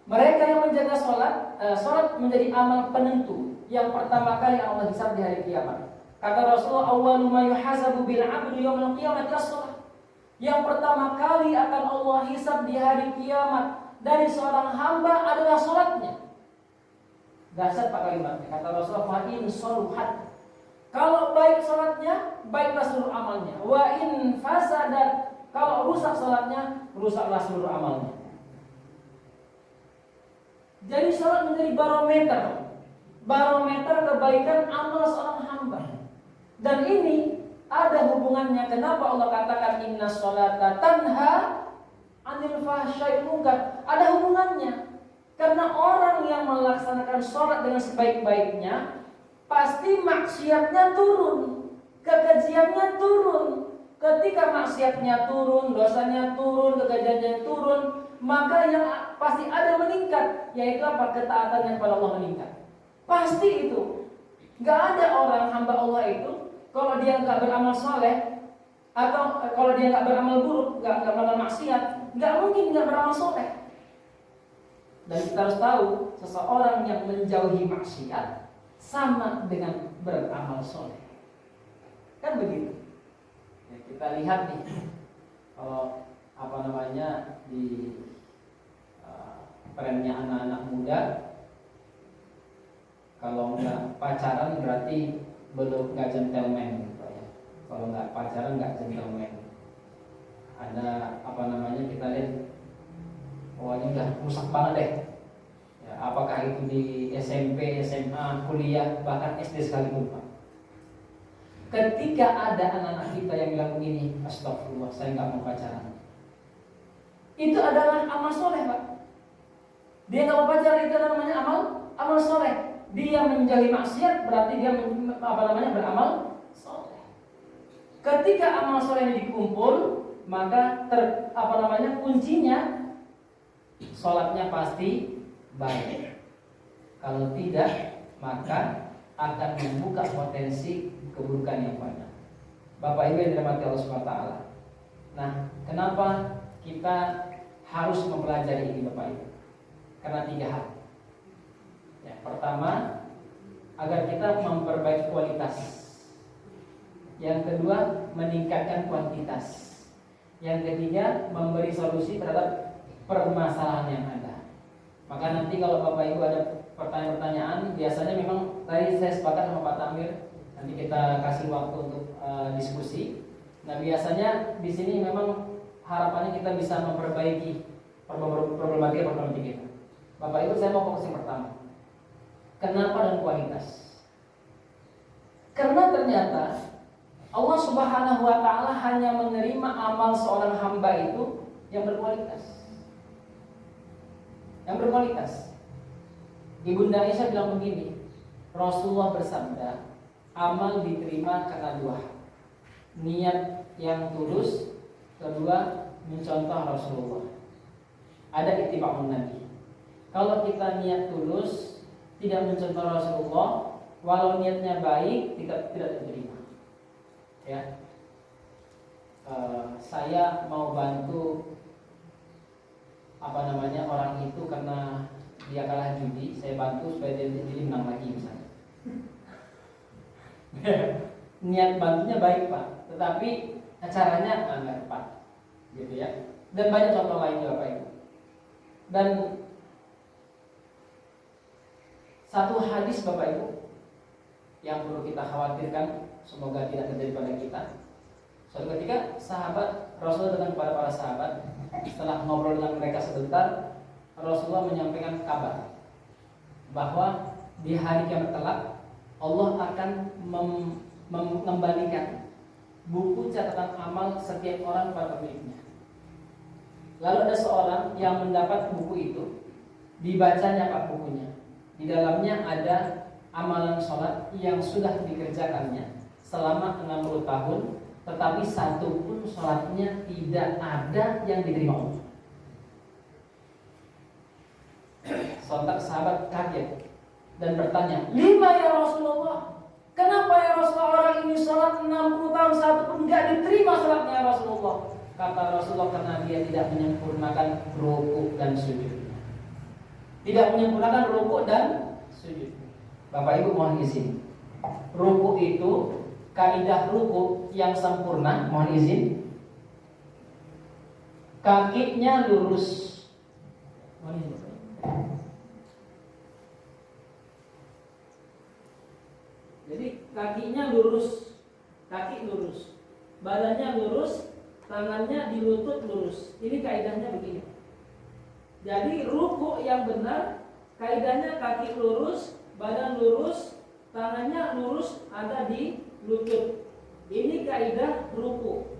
E: mereka yang menjaga sholat menjadi amal penentu yang pertama kali Allah hisab di hari kiamat. Kata Rasulullah, awwalu ma yuhasabu bil 'abdi yaumil qiyamati as-shalah. Yang pertama kali akan Allah hisab di hari kiamat dari seorang hamba adalah sholatnya. Dasar Pak kalimatnya. Kata Rasulullah, fa in shaluhat. Kalau baik sholatnya, baiklah seluruh amalnya. Wa in fasadat. Kalau rusak sholatnya, rusaklah seluruh amalnya. Jadi sholat menjadi barometer kebaikan amal seorang hamba. Dan ini ada hubungannya. Kenapa Allah katakan inna sholata tanha anil fahsyai munkar? Ada hubungannya. Karena orang yang melaksanakan sholat dengan sebaik-baiknya, pasti maksiatnya turun, kekejiannya turun. Ketika maksiatnya turun, dosanya turun, kekejiannya turun, maka yang pasti ada meningkat, yaitu apa? Ketaatannya kepada Allah meningkat. Pasti itu. Gak ada orang hamba Allah itu kalau dia nggak beramal soleh atau kalau dia nggak beramal buruk, nggak melakukan maksiat, nggak mungkin nggak beramal soleh. Dan kita harus tahu seseorang yang menjauhi maksiat sama dengan beramal soleh. Kan begitu. Ya, kita lihat nih, kalau di trennya anak-anak muda, kalau nggak pacaran berarti belum nggak gentleman gitu ya. Kalau nggak pacaran nggak gentleman. Ada kita lihat, ini udah rusak banget deh. Ya, apakah itu di SMP, SMA, kuliah, bahkan SD sekalipun Pak. Ketika ada anak-anak kita yang bilang begini, astagfirullah, saya nggak mau pacaran. Itu adalah amal soleh Pak. Dia nggak mau pacaran, itu namanya amal soleh. Dia menjauhi maksiat berarti dia beramal soleh. Ketika amal soleh ini dikumpul, maka kuncinya sholatnya pasti baik. Kalau tidak, maka akan membuka potensi keburukan yang banyak. Bapak Ibu yang dirahmati Allah SWT. Nah, kenapa kita harus mempelajari ini Bapak Ibu? Karena 3 hal. Ya, pertama, agar kita memperbaiki kualitas. Yang kedua, meningkatkan kuantitas. Yang ketiga, memberi solusi terhadap permasalahan yang ada. Maka nanti kalau Bapak Ibu ada pertanyaan-pertanyaan, biasanya memang tadi saya sepakat sama Pak Tamir, nanti kita kasih waktu untuk diskusi. Nah, biasanya di sini memang harapannya kita bisa memperbaiki problematika kita. Bapak Ibu, saya mau fokus yang pertama. Kenapa dan kualitas? Karena ternyata Allah Subhanahu wa Ta'ala hanya menerima amal seorang hamba itu yang berkualitas. Yang berkualitas. Ibunda Aisyah bilang begini, Rasulullah bersabda, amal diterima karena 2 hal. Niat yang tulus, kedua mencontoh Rasulullah. Ada ittiba'un Nabi. Kalau kita niat tulus, tidak mencontoh Rasulullah, walau niatnya baik, tidak diterima. Ya, saya mau bantu orang itu karena dia kalah judi, saya bantu supaya dia menang lagi misalnya. Niat bantunya baik Pak, tetapi caranya nggak tepat, gitu ya. Dan banyak contoh lain Bapak Ibu. Dan satu hadis Bapak Ibu yang perlu kita khawatirkan, semoga tidak terjadi pada kita. Suatu ketika sahabat Rasulullah datang kepada para sahabat. Setelah ngobrol dengan mereka sebentar, Rasulullah menyampaikan kabar bahwa di hari kiamat kelak Allah akan mengembalikan buku catatan amal setiap orang kepada pemiliknya. Lalu ada seorang yang mendapat buku itu, dibacanya Pak bukunya. Di dalamnya ada amalan sholat yang sudah dikerjakannya selama 60 tahun, tetapi satu pun sholatnya tidak ada yang diterima Allah. Sontak sahabat kaget dan bertanya, "Lima ya Rasulullah? Kenapa ya Rasulullah orang ini sholat 60 tahun satu pun tidak diterima sholatnya ya Rasulullah?" Kata Rasulullah, karena dia tidak menyempurnakan rukuk dan sujudnya. Tidak menyempurnakan rukuk dan sujud. Bapak Ibu mohon izin. Rukuk itu, kaidah rukuk yang sempurna, mohon izin. Kakinya lurus. Mohon izin. Jadi kakinya lurus, kaki lurus, badannya lurus, tangannya di lutut lurus. Ini kaidahnya begini. Jadi ruku yang benar, kaidahnya kaki lurus, badan lurus, tangannya lurus, ada di lutut. Ini kaidah ruku.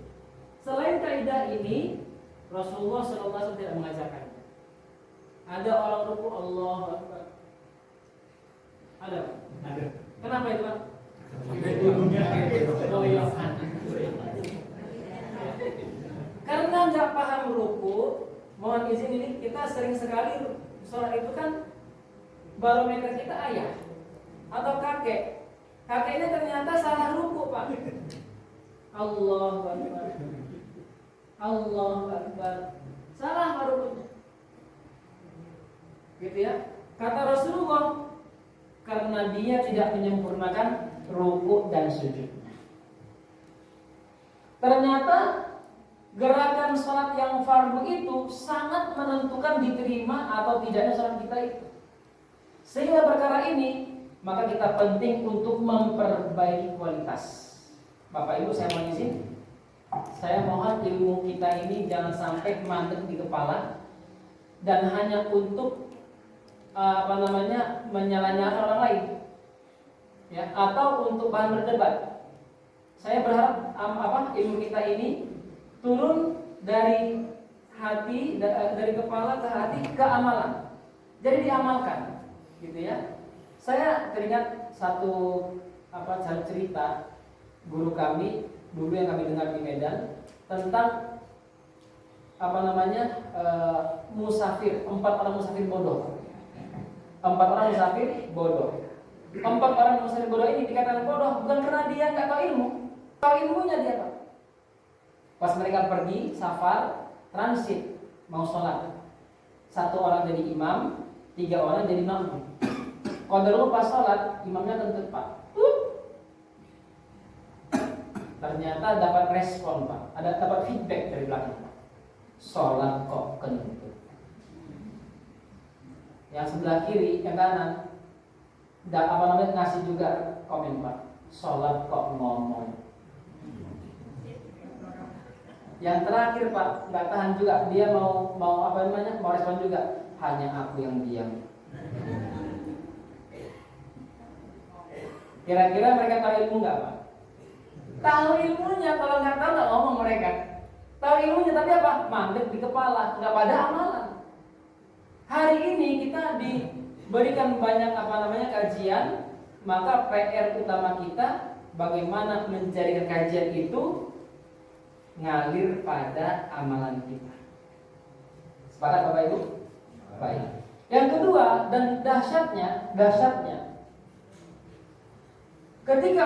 E: Selain kaidah ini, Rasulullah SAW tidak mengajarkannya. Ada orang ruku Allahu Akbar. Ada? Ada. Kenapa itu, Pak? Oh iya. Karena nggak paham ruku, mohon izin ini kita sering sekali sholat itu kan barometer kita ayah atau kakek. Kakeknya ternyata salah ruku, Pak. Allahu Akbar. Allahu Akbar. Salah rukunya. Gitu ya. Kata Rasulullah, karena dia tidak menyempurnakan ruku dan sujudnya. Ternyata gerakan sholat yang fardu itu sangat menentukan diterima atau tidaknya sholat kita itu. Sehingga perkara ini, maka kita penting untuk memperbaiki kualitas. Bapak Ibu, saya mohon izin, saya mohon ilmu kita ini jangan sampai mandek di kepala dan hanya untuk menyala-nyalakan orang lain, ya, atau untuk bahan berdebat. Saya berharap ilmu kita ini turun dari hati, dari kepala ke hati ke amalan. Jadi diamalkan, gitu ya. Saya teringat satu cerita guru kami dulu yang kami dengar di Medan tentang musafir, 4 orang musafir bodoh. 4 orang musafir bodoh. 4 orang musafir bodoh ini dikatakan bodoh bukan karena dia nggak tahu ilmu, tahu ilmunya dia, Pak. Pas mereka pergi safar transit mau sholat, 1 orang jadi imam, 3 orang jadi makmum. Kalau dulu pas sholat imamnya kentut, Pak. Ternyata dapat respon, Pak. Dapat feedback dari belakang. Sholat kok kentut. Yang sebelah kiri, yang kanan, ngasih juga komen, Pak. Sholat kok ngomong. Yang terakhir, Pak, nggak tahan juga, dia mau respon juga. Hanya aku yang diam. Kira-kira mereka tahu ilmu nggak, Pak? Tahu ilmunya, kalau nggak tahu nggak ngomong mereka. Tahu ilmunya tapi apa? Mandek di kepala, nggak pada amalan. Hari ini kita diberikan banyak kajian, maka PR utama kita bagaimana menjadikan kajian itu ngalir pada amalan kita. Sepakat Bapak Ibu? Baik. Yang kedua dan dahsyatnya, ketika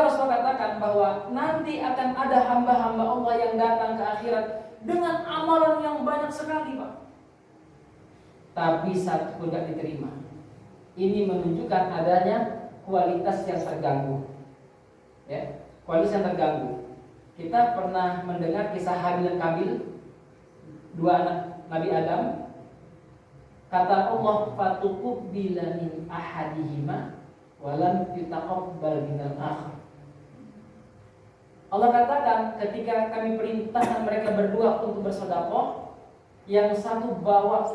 E: Rasulullah katakan bahwa nanti akan ada hamba-hamba Allah yang datang ke akhirat dengan amalan yang banyak sekali, Pak. Tapi satu pun tidak diterima. Ini menunjukkan adanya kualitas yang terganggu. Ya, kualitas yang terganggu. Kita pernah mendengar kisah Habil dan Kabil, 2 anak Nabi Adam. Kata Allah, fatuqbila min ahadihima walam yutaqabbal minal akhar. Allah katakan ketika kami perintahkan mereka berdua untuk bersedekah, yang satu bawa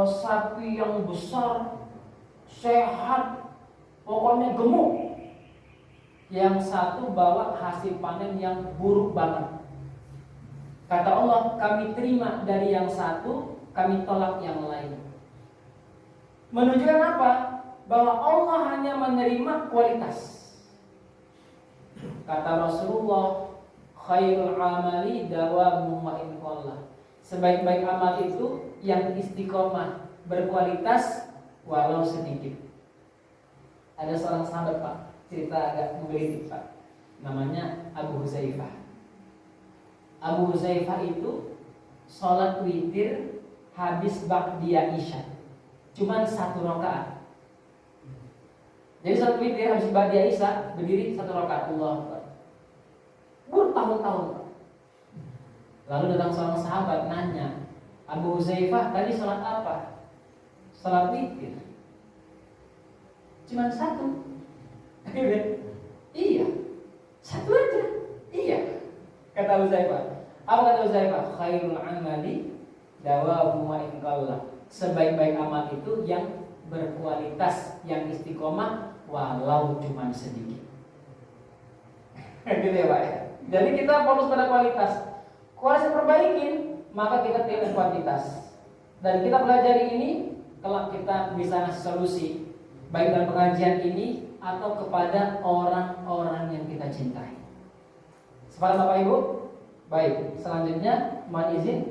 E: sapi yang besar, sehat, pokoknya gemuk. Yang satu bawa hasil panen yang buruk banget. Kata Allah, kami terima dari yang satu, kami tolak yang lain. Menunjukkan apa? Bahwa Allah hanya menerima kualitas. Kata Rasulullah, khairul amali dawamu wa in qalla. Sebaik-baik amal itu yang istiqomah, berkualitas walau sedikit. Ada seorang sahabat Pak, cerita agak menggelitik Pak. Namanya Abu Huzaifah. Abu Huzaifah itu sholat witir habis ba'diyah isya, cuman 1 rakaat. Jadi sholat witir habis ba'diyah isya berdiri 1 rakaat. Allah bertahun-tahun. Lalu datang seorang sahabat nanya, Abu Huzaifah tadi sholat apa? Sholat witir. Cuman 1. Iya, 1 aja. Iya. Kata Huzaifah. Apa kata Huzaifah? Khairul amali dawamu wa in qalla. Sebaik-baik amal itu yang berkualitas, yang istiqomah walau cuma sedikit. Gitu ya Pak ya. Jadi kita fokus pada kualitas. Kualitas perbaikin, maka kita tinggal kuantitas. Dan kita pelajari ini, kelak kita bisa ngasih solusi baik dalam pengajian ini atau kepada orang-orang yang kita cintai. Sepakat Bapak Ibu? Baik, selanjutnya mohon izin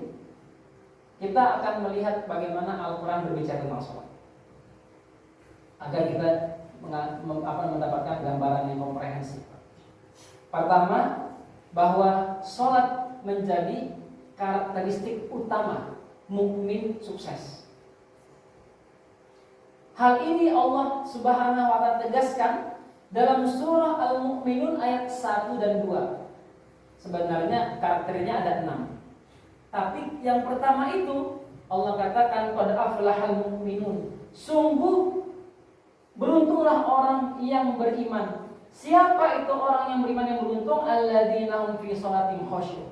E: kita akan melihat bagaimana Al-Quran berbicara tentang sholat, agar kita mendapatkan gambaran yang komprehensif. Pertama, bahwa sholat menjadi karakteristik utama mukmin sukses. Hal ini Allah Subhanahu wa Ta'ala tegaskan dalam surah Al-Mu'minun ayat 1 dan 2. Sebenarnya karakternya ada 6. Tapi yang pertama itu Allah katakan qad aflahal mu'minun. Sungguh beruntunglah orang yang beriman. Siapa itu orang yang beriman yang beruntung? Alladzina hum fi sholatim khusyuk.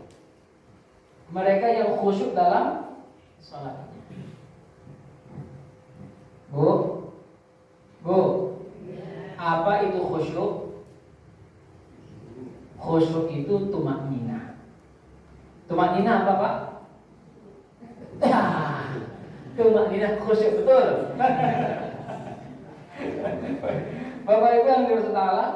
E: Mereka yang khusyuk dalam salatnya. Bu, apa itu khusyuk? Khusyuk itu tumakninah. Tumakninah apa Pak? Tumakninah khusyuk, betul. Bapak Ibu yang dirahmati Allah,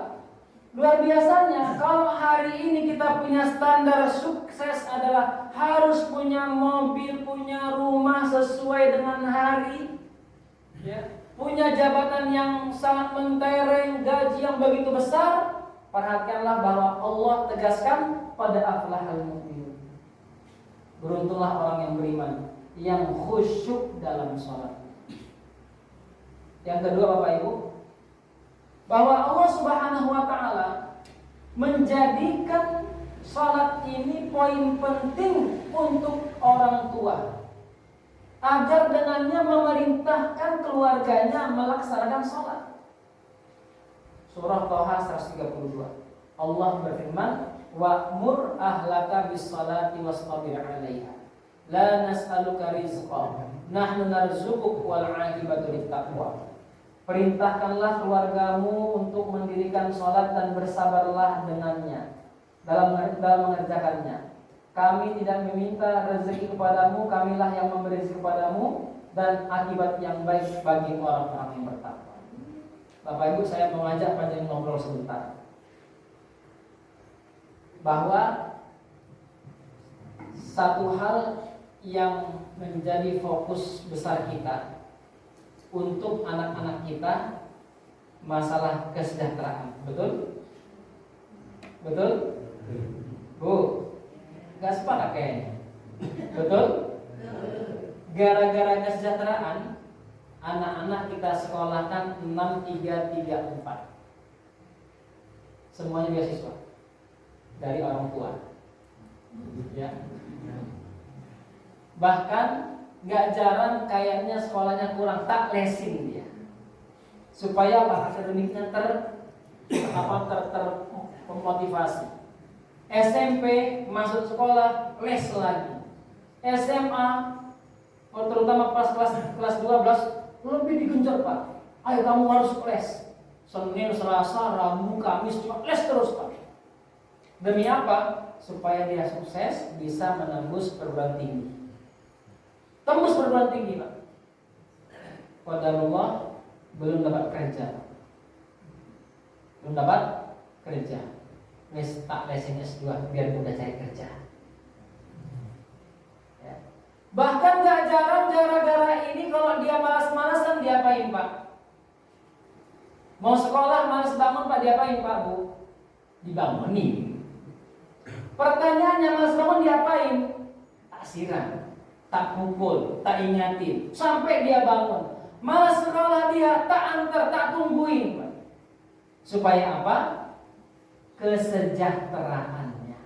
E: luar biasanya kalau hari ini kita punya standar sukses adalah harus punya mobil, punya rumah sesuai dengan hari, ya, punya jabatan yang sangat mentereng, gaji yang begitu besar. Perhatikanlah bahwa Allah tegaskan pada aflahal mu'minun. Beruntunglah orang yang beriman, yang khusyuk dalam sholat. Yang kedua Bapak Ibu, bahwa Allah Subhanahu wa Ta'ala menjadikan sholat ini poin penting untuk orang tua, agar dengannya memerintahkan keluarganya melaksanakan sholat. Surah Thaha 132. Allah berfirman, wa'mur ahlaka bis-shalati wastabir 'alaiha. La nas'aluka rizqan, nahnu narzuquk wal 'aqibatu lit-taqwa. Perintahkanlah keluargamu untuk mendirikan sholat dan bersabarlah dengannya dalam mengerjakannya. Kami tidak meminta rezeki kepadamu, kamilah yang memberi rezeki kepadamu, dan akibat yang baik bagi orang-orang yang bertakwa. Bapak Ibu, saya mengajak panjang ngobrol sebentar, bahwa satu hal yang menjadi fokus besar kita untuk anak-anak kita, masalah kesejahteraan. Betul? Betul? Bu, gak sepakat kayaknya. Betul? Gara-gara kesejahteraan, anak-anak kita sekolahkan 6-3-3-4. Semuanya beasiswa dari orang tua, ya. Bahkan gak jarang kayaknya sekolahnya kurang, tak lesin dia, supaya akademiknya termotivasi. SMP masuk sekolah les lagi. SMA terutama pas kelas 12 lebih digencar Pak. Ayo kamu harus les. Senin, Selasa, Rabu, Kamis cuma les terus Pak. Demi apa? Supaya dia sukses bisa menembus perguruan tinggi. Tembus perguruan tinggi Pak. qadarullah belum dapat kerja. Belum dapat kerja. Wes tak lesin S2 biar mudah cari kerja. Ya. Bahkan gak jarang gara-gara ini kalau dia malas-malasan diapain Pak? Mau sekolah malas bangun Pak, diapain Pak Bu? Dibangunin. Pertanyaannya malas bangun diapain? Tak siram, tak pukul, tak ingatin sampai dia bangun. Malas sekolah dia tak antar, tak tungguin Pak. Supaya apa? Kesejahteraannya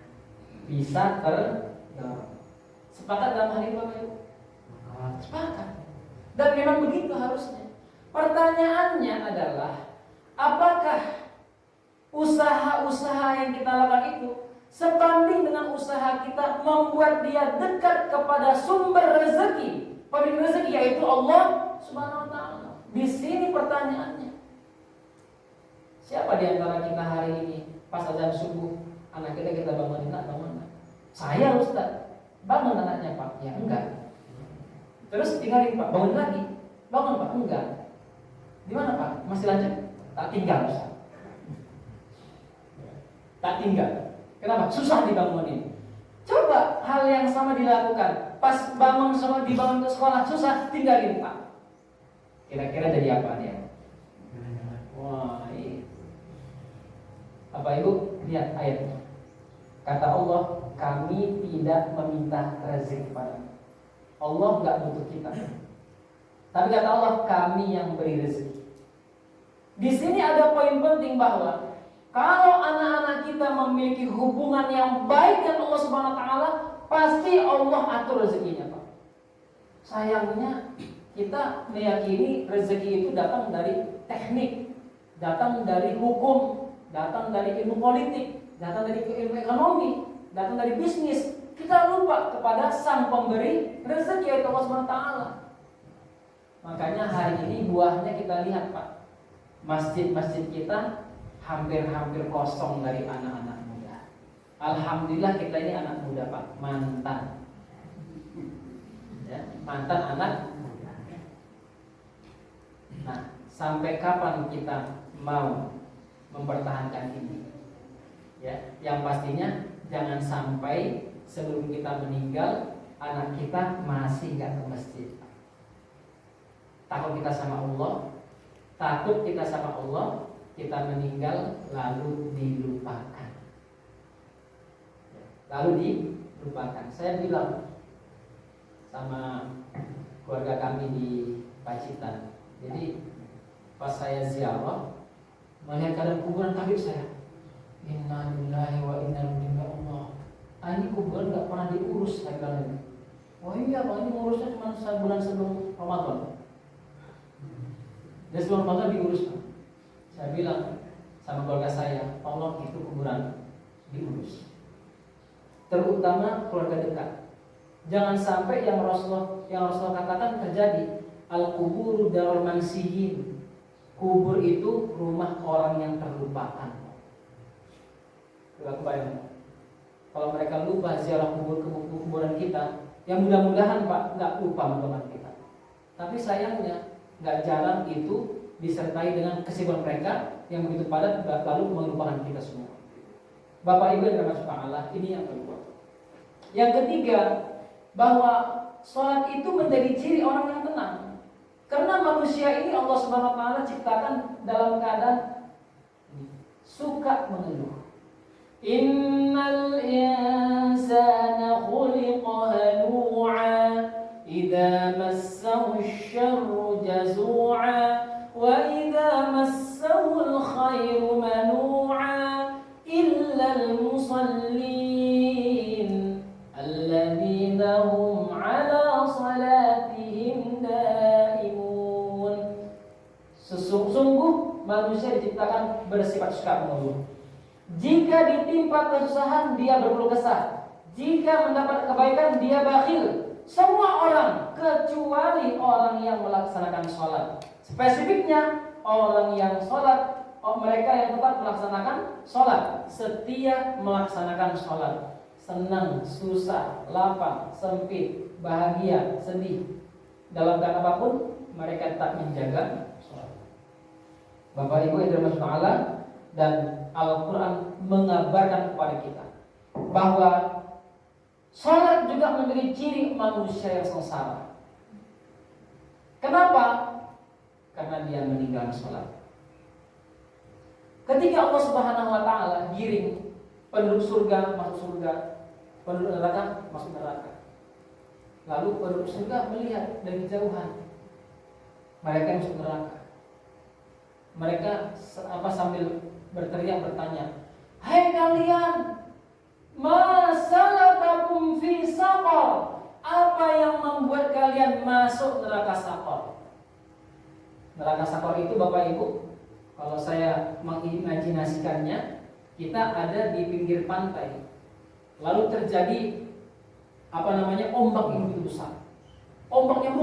E: bisa terdorong. Sepakat dalam hal ini Bapak Ibu? Sepakat. Dan memang begitu harusnya. Pertanyaannya adalah, apakah usaha-usaha yang kita lakukan itu sebanding dengan usaha kita membuat dia dekat kepada sumber rezeki, pemilik rezeki, yaitu Allah Subhanahu wa Ta'ala? Di sini pertanyaannya. Siapa di antara kita hari ini pas azan subuh anak kita bangunin, nak bangun? Saya Ustaz. Bangun anaknya Pak? Ya enggak. Terus tinggalin Pak, bangun lagi. Bangun Pak? Enggak. Di mana Pak? Masih lanjut? Tak tinggal Ustaz. Tak tinggal. Kenapa? Susah dibangunin. Coba hal yang sama dilakukan. Pas bangun sama dibangun ke sekolah susah, tinggalin Pak. Kira-kira jadi apa dia? Wah, iya. Bapak Ibu lihat ayatnya. Kata Allah, kami tidak meminta rezeki padamu. Allah nggak butuh kita. Tapi kata Allah, kami yang beri rezeki. Di sini ada poin penting bahwa kalau anak-anak kita memiliki hubungan yang baik dengan Allah Subhanahu wa Ta'ala, pasti Allah atur rezekinya Pak. Sayangnya kita meyakini rezeki itu datang dari teknik, datang dari hukum, datang dari ilmu politik, datang dari ilmu ekonomi, datang dari bisnis. Kita lupa kepada sang pemberi rezeki, yaitu Allah Subhanahu wa Ta'ala. Makanya hari ini buahnya kita lihat Pak. Masjid-masjid kita hampir-hampir kosong dari anak-anak muda. Alhamdulillah kita ini anak muda Pak, mantan. Ya, mantan anak muda. Nah, sampai kapan kita mau mempertahankan ini? Ya, yang pastinya jangan sampai sebelum kita meninggal anak kita masih nggak ke masjid. Takut kita sama Allah, takut kita sama Allah, kita meninggal lalu dilupakan. Lalu dilupakan. Saya bilang sama keluarga kami di Pacitan. Jadi pas saya ziarah melihat keadaan kuburan, kaget saya. Inna lillahi wa inna ilaihi raji'un. Ini kuburan nggak pernah diurus, saya bilang. Wah iya Pak, ini ngurusnya cuma sebulan sebelum Ramadan. Dan sebelum Ramadan diurus Pak. Saya bilang sama keluarga saya, tolong itu kuburan diurus. Terutama keluarga dekat. Jangan sampai yang Rasulullah katakan terjadi. Al-kuburu darul mansiyin. Kubur itu rumah orang yang terlupakan. Coba bayangkan. Kalau mereka lupa ziarah kuburan kita, yang mudah-mudahan Pak nggak lupa mendoakan kita. Tapi sayangnya nggak jarang itu disertai dengan kesibukan mereka yang begitu padat lalu melupakan kita semua. Bapak Ibu yang dirahmati Allah, ini yang kedua. Yang ketiga, bahwa sholat itu menjadi ciri orang yang tenang. Karena manusia ini Allah Subhanahu wa Ta'ala ciptakan dalam keadaan suka mengeluh. Innal insana khuliqa halu'a idza massahu asy-syarru jazu'a wa idza massahu al-khairu manu'a illa al-musallin alladzina hum 'ala salatihim daimun. Sesungguh manusia diciptakan bersifat suka mengeluh. Jika ditimpa kesusahan dia berkeluh kesah, jika mendapat kebaikan dia bakhil. Semua orang kecuali orang yang melaksanakan sholat. Spesifiknya orang yang sholat, mereka yang tetap melaksanakan sholat, setia melaksanakan sholat. Senang, susah, lapang, sempit, bahagia, sedih, dalam keadaan apapun mereka tak menjaga sholat. Bapak Ibu yang dirahmati Allah, dan Al-Quran mengabarkan kepada kita bahwa sholat juga menjadi ciri manusia yang sengsara. Kenapa? Karena dia meninggalkan sholat. Ketika Allah Subhanahu wa Ta'ala giring penduduk surga masuk surga, penduduk neraka masuk neraka. Lalu penduduk surga melihat dari kejauhan mereka yang masuk neraka. Mereka sambil berteriak bertanya, "Hai kalian, ma salakakum fi saqar?" Apa yang membuat kalian masuk neraka Saqar? Neraka Saqar itu Bapak Ibu, kalau saya mengimajinasikannya, kita ada di pinggir pantai. Lalu terjadi ombak yang begitu besar. Ombaknya